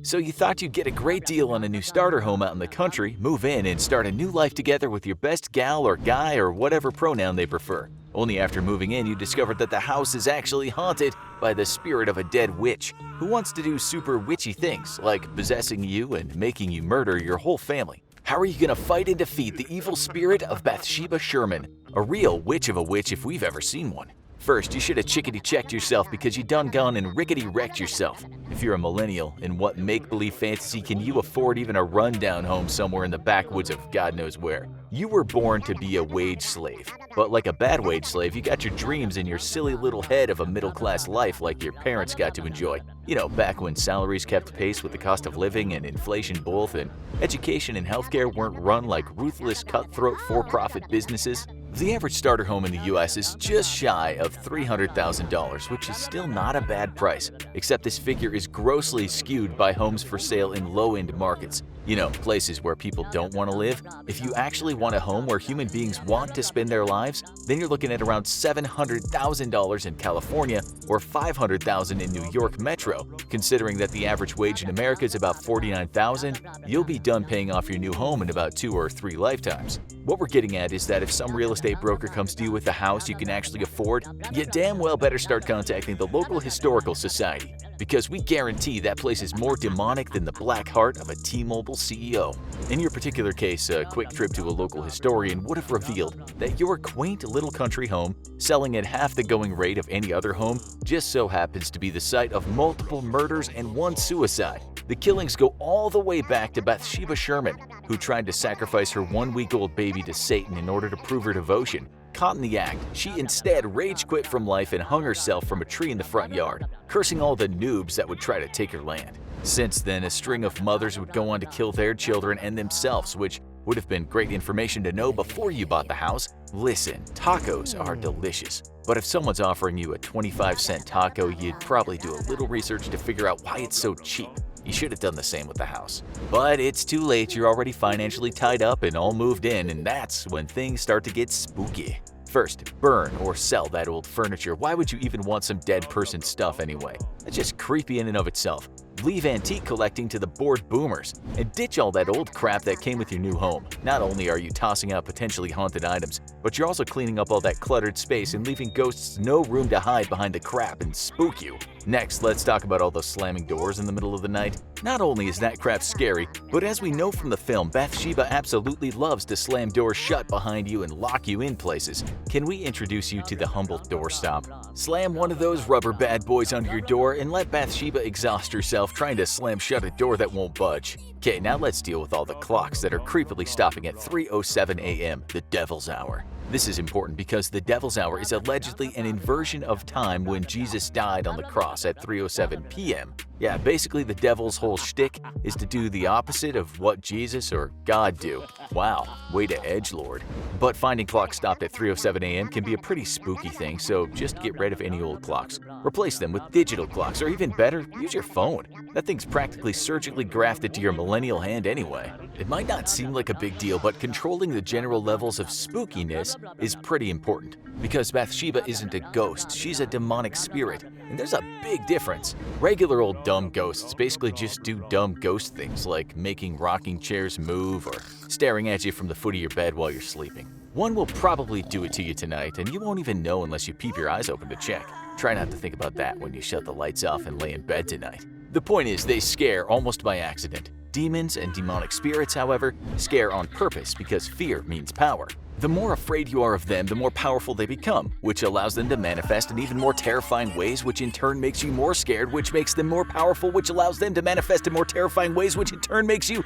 So you thought you'd get a great deal on a new starter home out in the country, move in, and start a new life together with your best gal or guy or whatever pronoun they prefer. Only after moving in, you discovered that the house is actually haunted by the spirit of a dead witch who wants to do super witchy things like possessing you and making you murder your whole family. How are you going to fight and defeat the evil spirit of Bathsheba Sherman, a real witch of a witch if we've ever seen one? First, you should have chickadee-checked yourself because you done gone and rickety-wrecked yourself. If you're a millennial, in what make-believe fantasy can you afford even a rundown home somewhere in the backwoods of God knows where? You were born to be a wage slave. But like a bad wage slave, you got your dreams in your silly little head of a middle-class life like your parents got to enjoy. You know, back when salaries kept pace with the cost of living and inflation both, and education and healthcare weren't run like ruthless, cutthroat, for-profit businesses. The average starter home in the US is just shy of $300,000, which is still not a bad price, except this figure is grossly skewed by homes for sale in low-end markets. You know, places where people don't want to live. If you actually want a home where human beings want to spend their lives, then you're looking at around $700,000 in California or $500,000 in New York Metro. Considering that the average wage in America is about $49,000, you'll be done paying off your new home in about 2 or 3 lifetimes. What we're getting at is that if some real estate broker comes to you with a house you can actually afford, you damn well better start contacting the local historical society, because we guarantee that place is more demonic than the black heart of a T-Mobile CEO. In your particular case, a quick trip to a local historian would have revealed that your quaint little country home, selling at half the going rate of any other home, just so happens to be the site of multiple murders and 1 suicide. The killings go all the way back to Bathsheba Sherman, who tried to sacrifice her 1-week-old baby to Satan in order to prove her devotion. Caught in the act, she instead rage quit from life and hung herself from a tree in the front yard, cursing all the noobs that would try to take her land. Since then, a string of mothers would go on to kill their children and themselves, which would have been great information to know before you bought the house. Listen, tacos are delicious, but if someone's offering you a 25-cent taco, you'd probably do a little research to figure out why it's so cheap. You should have done the same with the house. But it's too late, you're already financially tied up and all moved in, and that's when things start to get spooky. First, burn or sell that old furniture. Why would you even want some dead person stuff anyway? That's just creepy in and of itself. Leave antique collecting to the bored boomers, and ditch all that old crap that came with your new home. Not only are you tossing out potentially haunted items, but you're also cleaning up all that cluttered space and leaving ghosts no room to hide behind the crap and spook you. Next, let's talk about all those slamming doors in the middle of the night. Not only is that crap scary, but as we know from the film, Bathsheba absolutely loves to slam doors shut behind you and lock you in places. Can we introduce you to the humble doorstop? Slam one of those rubber bad boys under your door and let Bathsheba exhaust herself trying to slam shut a door that won't budge. Okay, now let's deal with all the clocks that are creepily stopping at 3:07 a.m., the Devil's Hour. This is important because the Devil's Hour is allegedly an inversion of time when Jesus died on the cross at 3:07 p.m. Yeah, basically the devil's whole shtick is to do the opposite of what Jesus or God do. Wow, way to edgelord. But finding clocks stopped at 3:07 a.m. can be a pretty spooky thing, so just get rid of any old clocks. Replace them with digital clocks, or even better, use your phone. That thing's practically surgically grafted to your millennial hand anyway. It might not seem like a big deal, but controlling the general levels of spookiness is pretty important. Because Bathsheba isn't a ghost, she's a demonic spirit, and there's a big difference. Regular old dumb ghosts basically just do dumb ghost things like making rocking chairs move or staring at you from the foot of your bed while you're sleeping. One will probably do it to you tonight, and you won't even know unless you peep your eyes open to check. Try not to think about that when you shut the lights off and lay in bed tonight. The point is, they scare almost by accident. Demons and demonic spirits, however, scare on purpose because fear means power. The more afraid you are of them, the more powerful they become, which allows them to manifest in even more terrifying ways, which in turn makes you more scared, which makes them more powerful, which allows them to manifest in more terrifying ways, which in turn makes you…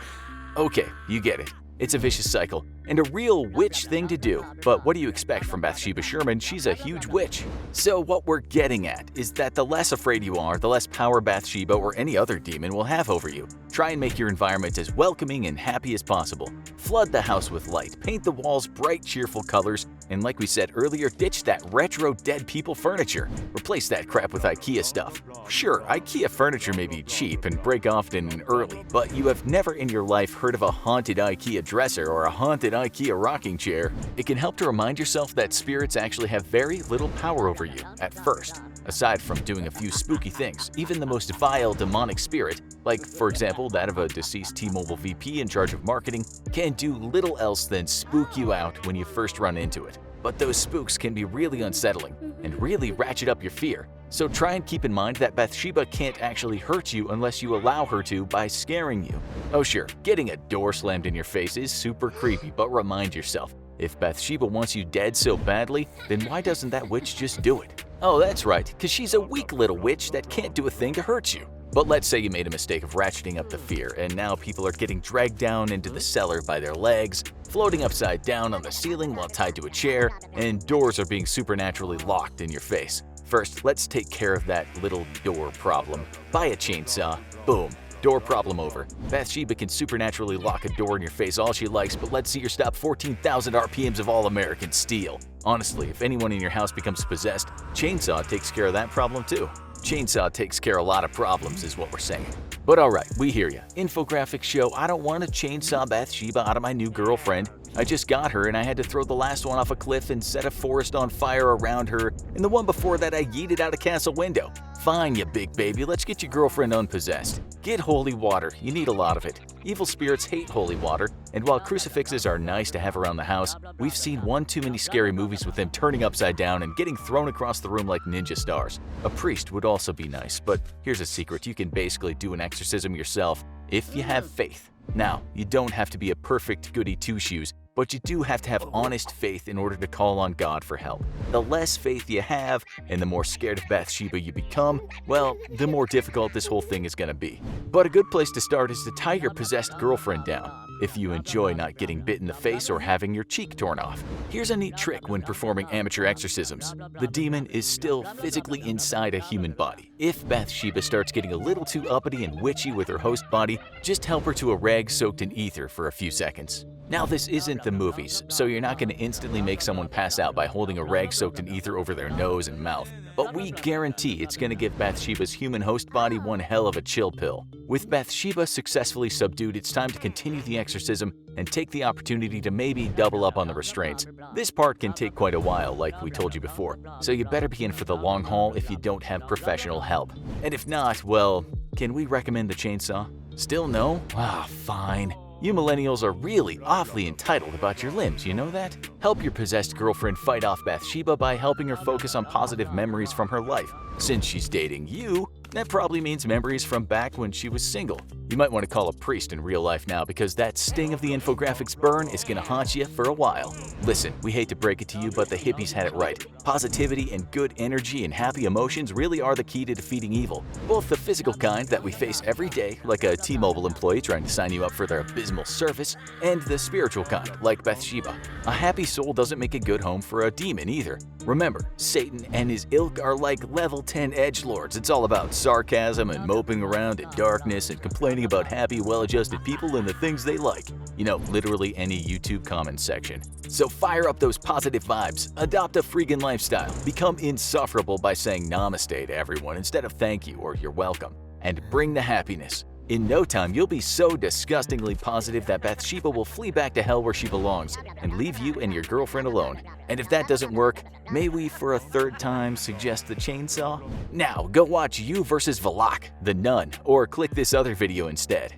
Okay, you get it. It's a vicious cycle, and a real witch thing to do. But what do you expect from Bathsheba Sherman? She's a huge witch. So what we're getting at is that the less afraid you are, the less power Bathsheba or any other demon will have over you. Try and make your environment as welcoming and happy as possible. Flood the house with light, paint the walls bright, cheerful colors, and like we said earlier, ditch that retro dead people furniture. Replace that crap with IKEA stuff. Sure, IKEA furniture may be cheap and break often and early, but you have never in your life heard of a haunted IKEA dresser or a haunted IKEA rocking chair. It can help to remind yourself that spirits actually have very little power over you at first. Aside from doing a few spooky things, even the most vile demonic spirit, like for example that of a deceased T-Mobile VP in charge of marketing, can do little else than spook you out when you first run into it. But those spooks can be really unsettling and really ratchet up your fear. So try and keep in mind that Bathsheba can't actually hurt you unless you allow her to by scaring you. Oh sure, getting a door slammed in your face is super creepy, but remind yourself, if Bathsheba wants you dead so badly, then why doesn't that witch just do it? Oh, that's right, because she's a weak little witch that can't do a thing to hurt you. But let's say you made a mistake of ratcheting up the fear, and now people are getting dragged down into the cellar by their legs, floating upside down on the ceiling while tied to a chair, and doors are being supernaturally locked in your face. First, let's take care of that little door problem. Buy a chainsaw. Boom. Door problem over. Bathsheba can supernaturally lock a door in your face all she likes, but let's see her stop 14,000 RPMs of all-American steel. Honestly, if anyone in your house becomes possessed, Chainsaw takes care of that problem too. Chainsaw takes care of a lot of problems is what we're saying. But alright, we hear ya. Infographics show I don't want to chainsaw Bathsheba out of my new girlfriend. I just got her and I had to throw the last one off a cliff and set a forest on fire around her, and the one before that I yeeted out a castle window. Fine, you big baby, let's get your girlfriend unpossessed. Get holy water, you need a lot of it. Evil spirits hate holy water, and while crucifixes are nice to have around the house, we've seen one too many scary movies with them turning upside down and getting thrown across the room like ninja stars. A priest would also be nice, but here's a secret, you can basically do an exorcism yourself if you have faith. Now, you don't have to be a perfect goody two-shoes, but you do have to have honest faith in order to call on God for help. The less faith you have, and the more scared of Bathsheba you become, well, the more difficult this whole thing is gonna be. But a good place to start is to tie your possessed girlfriend down, if you enjoy not getting bit in the face or having your cheek torn off. Here's a neat trick when performing amateur exorcisms. The demon is still physically inside a human body. If Bathsheba starts getting a little too uppity and witchy with her host body, just help her to a rag soaked in ether for a few seconds. Now this isn't the movies, so you're not going to instantly make someone pass out by holding a rag soaked in ether over their nose and mouth, but we guarantee it's going to give Bathsheba's human host body one hell of a chill pill. With Bathsheba successfully subdued, it's time to continue the exorcism and take the opportunity to maybe double up on the restraints. This part can take quite a while, like we told you before, so you better be in for the long haul if you don't have professional help. And if not, well, can we recommend the chainsaw? Still no? Ah, fine. You millennials are really awfully entitled about your limbs, you know that? Help your possessed girlfriend fight off Bathsheba by helping her focus on positive memories from her life. Since she's dating you, that probably means memories from back when she was single. You might want to call a priest in real life now because that sting of the infographics burn is gonna haunt you for a while. Listen, we hate to break it to you, but the hippies had it right. Positivity and good energy and happy emotions really are the key to defeating evil. Both the physical kind that we face every day, like a T-Mobile employee trying to sign you up for their abysmal service, and the spiritual kind, like Bathsheba. A happy soul doesn't make a good home for a demon either. Remember, Satan and his ilk are like level 10 edgelords. It's all about sarcasm and moping around in darkness and complaining about happy, well-adjusted people and the things they like. You know, literally any YouTube comment section. So fire up those positive vibes, adopt a freaking lifestyle, become insufferable by saying namaste to everyone instead of thank you or you're welcome, and bring the happiness. In no time, you'll be so disgustingly positive that Bathsheba will flee back to hell where she belongs and leave you and your girlfriend alone. And if that doesn't work, may we for a third time suggest the chainsaw? Now, go watch You vs. Valak, the Nun, or click this other video instead.